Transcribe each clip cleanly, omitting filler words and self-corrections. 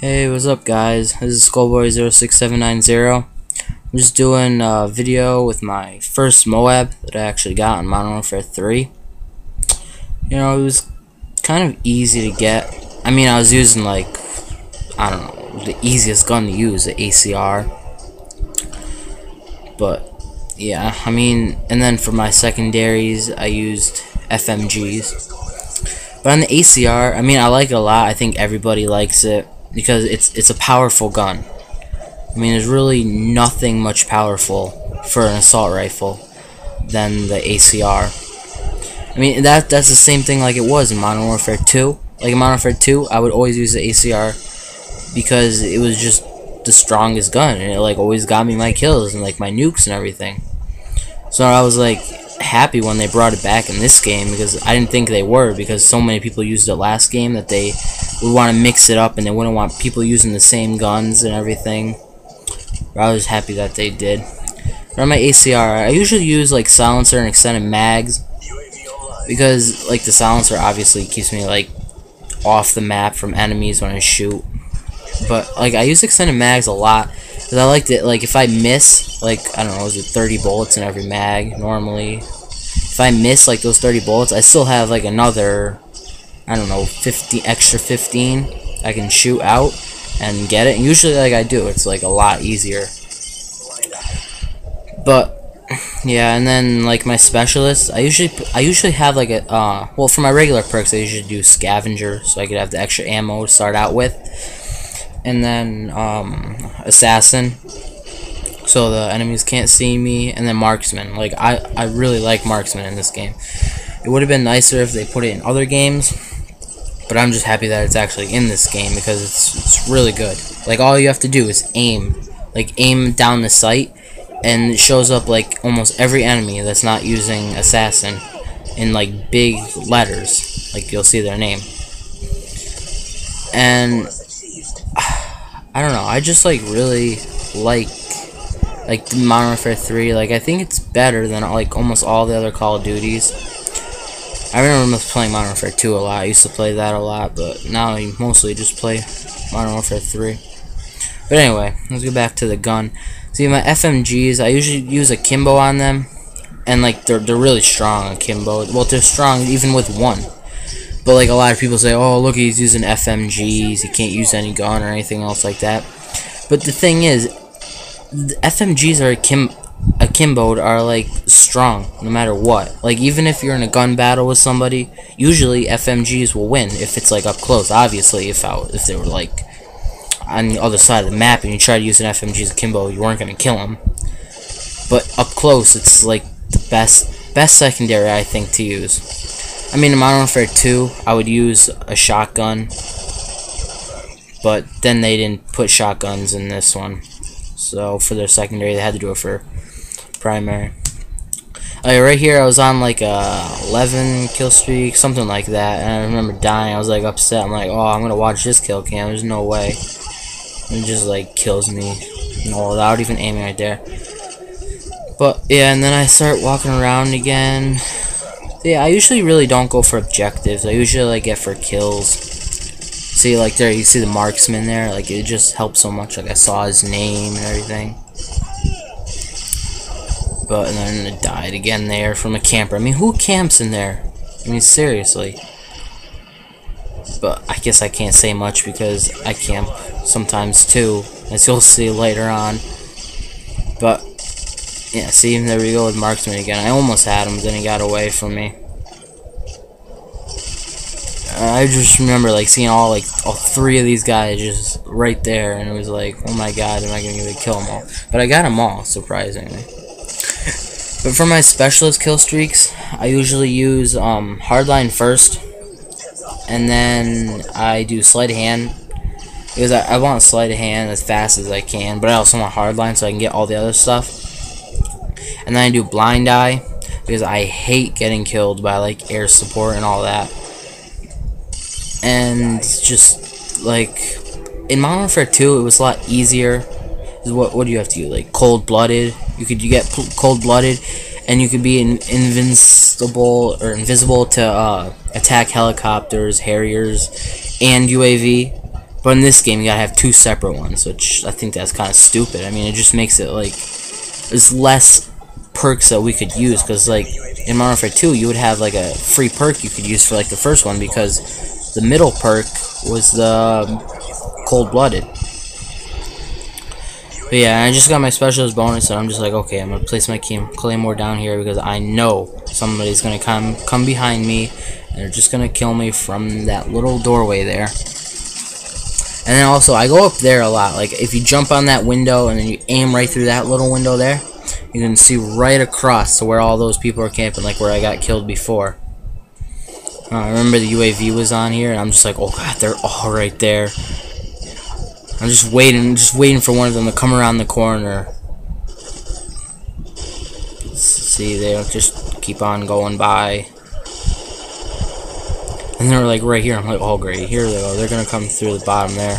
Hey, what's up guys? This is Skullboy06790. I'm just doing a video with my first MOAB that I actually got on Modern Warfare 3. You know, it was kind of easy to get. I mean, I was using like, I don't know, the easiest gun to use, the ACR. But, yeah, I mean, and then for my secondaries, I used FMGs. But on the ACR, I mean, I like it a lot. I think everybody likes it because it's a powerful gun. I mean, there's really nothing much powerful for an assault rifle than the ACR. I mean, that's the same thing like it was in Modern Warfare 2. Like in Modern Warfare 2, I would always use the ACR because it was just the strongest gun, and it like always got me my kills and like my nukes and everything. So I was like happy when they brought it back in this game, because I didn't think they were, because so many people used it last game that they would want to mix it up and they wouldn't want people using the same guns and everything. But I was happy that they did. But on my ACR, I usually use like silencer and extended mags, because like the silencer obviously keeps me like off the map from enemies when I shoot. But like I use extended mags a lot because I liked it. Like if I miss, like I don't know, is it 30 bullets in every mag normally? If I miss like those 30 bullets, I still have like another, I don't know, 15 I can shoot out and get it. And usually like I do, it's like a lot easier. But yeah, and then like my specialists, I usually have like a well, for my regular perks I usually do scavenger, so I could have the extra ammo to start out with. And then assassin, so the enemies can't see me, and then marksman. Like I really like marksman in this game. It would have been nicer if they put it in other games, but I'm just happy that it's actually in this game because it's really good. Like all you have to do is aim down the sight, and it shows up like almost every enemy that's not using assassin in like big letters, like you'll see their name. And I don't know, I just like really like the Modern Warfare 3. Like I think it's better than like almost all the other Call of Duties. I remember playing Modern Warfare 2 a lot. I used to play that a lot, but now I mostly just play Modern Warfare 3. But anyway, let's go back to the gun. See, my FMGs, I usually use a Kimbo on them, and like they're really strong akimbo. Well, they're strong even with one. But like a lot of people say, oh look, he's using FMGs, he can't use any gun or anything else like that. But the thing is, the FMGs are akimbo are like strong no matter what. Like even if you're in a gun battle with somebody, usually FMGs will win if it's like up close. Obviously, if they were like on the other side of the map and you try to use an FMG as akimbo, you weren't gonna kill him. But up close, it's like the best secondary I think to use. I mean, in Modern Warfare 2, I would use a shotgun, but then they didn't put shotguns in this one. So for their secondary, they had to do it for primary. Right here, I was on like a 11 kill streak, something like that, and I remember dying. I was like upset. I'm like, oh, I'm gonna watch this kill cam. There's no way. It just like kills me, without even aiming right there. But yeah, and then I start walking around again. Yeah, I usually really don't go for objectives. I usually like get for kills. See, like there, you see the marksman there. Like it just helps so much. Like I saw his name and everything. But and then I died again there from a camper. I mean, who camps in there? I mean, seriously. But I guess I can't say much because I camp sometimes too, as you'll see later on. But yeah, see, there we go with marksman again. I almost had him, then he got away from me. I just remember like seeing all three of these guys just right there, and it was like, oh my god, am I gonna be able to kill them all? But I got them all, surprisingly. But for my specialist kill streaks, I usually use hardline first, and then I do sleight of hand, because I want sleight of hand as fast as I can, but I also want hardline so I can get all the other stuff. And then I do blind eye, because I hate getting killed by like air support and all that. And just like in Modern Warfare 2, it was a lot easier. What do you have to do? Like cold-blooded. You get cold-blooded, and you could be invisible to attack helicopters, Harriers, and UAV. But in this game, you gotta have 2 separate ones, which I think that's kind of stupid. I mean, it just makes it like there's less perks that we could use, because like in Modern Warfare 2, you would have like a free perk you could use for like the first one, because the middle perk was the cold-blooded. But yeah, I just got my specialist bonus, and I'm just like, okay, I'm gonna place my claymore down here because I know somebody's gonna come behind me, and they're just gonna kill me from that little doorway there. And then also, I go up there a lot. Like, if you jump on that window and then you aim right through that little window there, you can see right across to where all those people are camping, like where I got killed before. I remember the UAV was on here, and I'm just like, oh god, they're all right there. I'm just waiting for one of them to come around the corner. See, they'll just keep on going by. And they're like right here. I'm like, oh great, here they go. They're gonna come through the bottom there.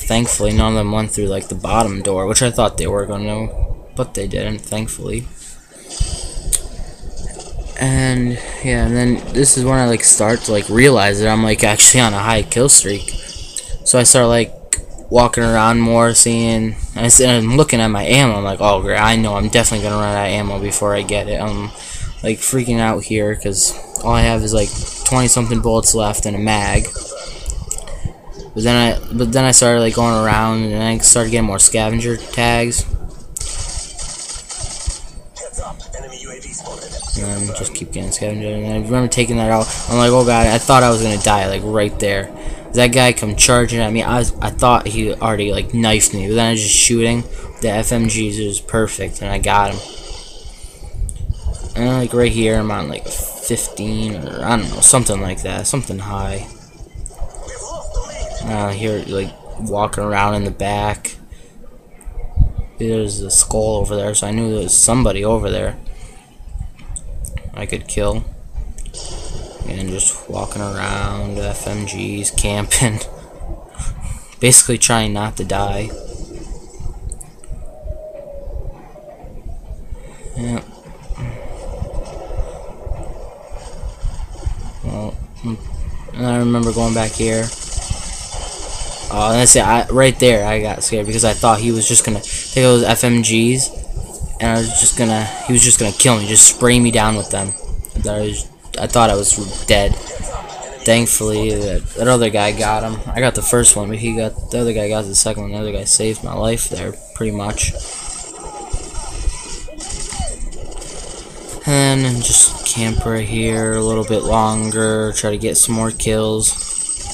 Thankfully, none of them went through like the bottom door, which I thought they were gonna, but they didn't, thankfully. And yeah, and then this is when I like start to like realize that I'm like actually on a high kill streak. So I start like walking around more, seeing, and I'm looking at my ammo. I'm like, oh great, I know I'm definitely gonna run out of ammo before I get it. I'm like freaking out here because all I have is like 20-something bullets left and a mag. But then I started like going around, and I started getting more scavenger tags. And then just keep getting scavenger. And I remember taking that out. I'm like, oh god, I thought I was gonna die like right there. That guy come charging at me. I thought he already like knifed me, but then I was just shooting. The FMGs was perfect, and I got him. And like right here, I'm on like 15 or I don't know, something like that, something high. Here, like walking around in the back. There's a skull over there, so I knew there was somebody over there I could kill. And just walking around, FMGs, camping. Basically trying not to die. Yeah. Well, and I remember going back here. Oh, that's it. Right there, I got scared because I thought he was just gonna take those FMGs, and he was just gonna kill me, just spray me down with them. I thought I was dead. Thankfully, that other guy got him. I got the first one, but the other guy got the second one. The other guy saved my life there, pretty much. And then just camp right here a little bit longer, try to get some more kills.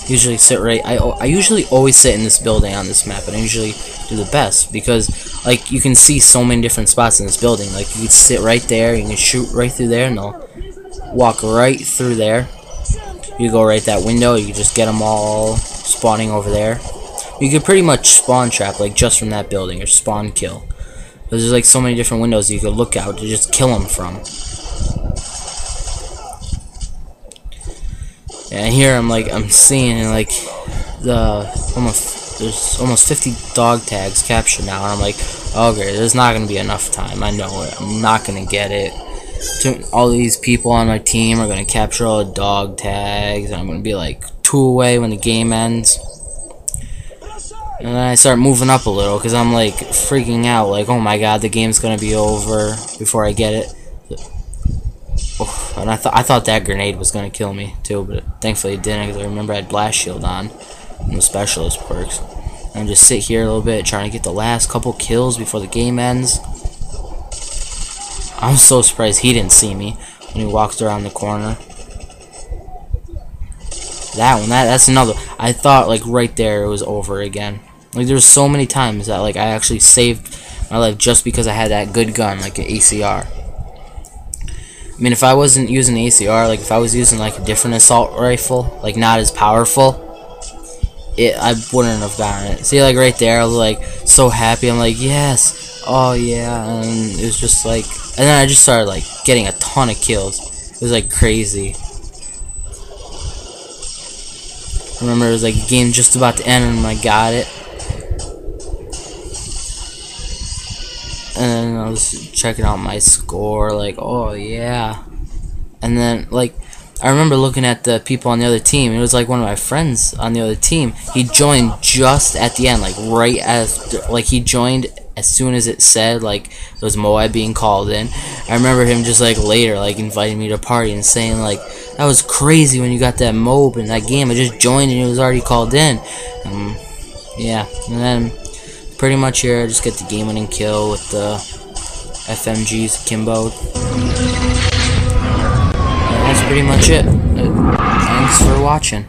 Usually sit right. I usually always sit in this building on this map, and I usually do the best because like you can see so many different spots in this building. Like you can sit right there, you can shoot right through there, and they'll walk right through there. You go right that window, you can just get them all spawning over there. You could pretty much spawn trap like just from that building, or spawn kill. There's like so many different windows you could look out to just kill them from. And here I'm seeing like there's almost 50 dog tags captured now, and I'm like, oh great, there's not gonna be enough time. I know it. I'm not gonna get it. All these people on my team are gonna capture all the dog tags, and I'm gonna be like 2 away when the game ends. And then I start moving up a little because I'm like freaking out, like, oh my god, the game's gonna be over before I get it. Oh, and I thought that grenade was gonna kill me too, but thankfully it didn't, because I remember I had blast shield on and the specialist perks. And just sit here a little bit trying to get the last couple kills before the game ends. I'm so surprised he didn't see me when he walked around the corner. That one, that's another. I thought like right there it was over again. Like there's so many times that like I actually saved my life just because I had that good gun, like an ACR. I mean, if I wasn't using the ACR, like if I was using like a different assault rifle, like not as powerful, I wouldn't have gotten it. See, like right there, I was like so happy. I'm like, yes, oh yeah, and it was just like, and then I just started like getting a ton of kills. It was like crazy. I remember it was like a game just about to end, and I got it. And then I was checking out my score, like, oh yeah. And then like I remember looking at the people on the other team. It was like one of my friends on the other team. He joined just at the end, like right as he joined as soon as it said like it was MO.A.B being called in. I remember him just like later like inviting me to a party and saying like, that was crazy when you got that MO.A.B in that game. I just joined and it was already called in. Yeah, and then pretty much here I just get the game-winning kill with the FMG's Kimbo. And that's pretty much it. Thanks for watching.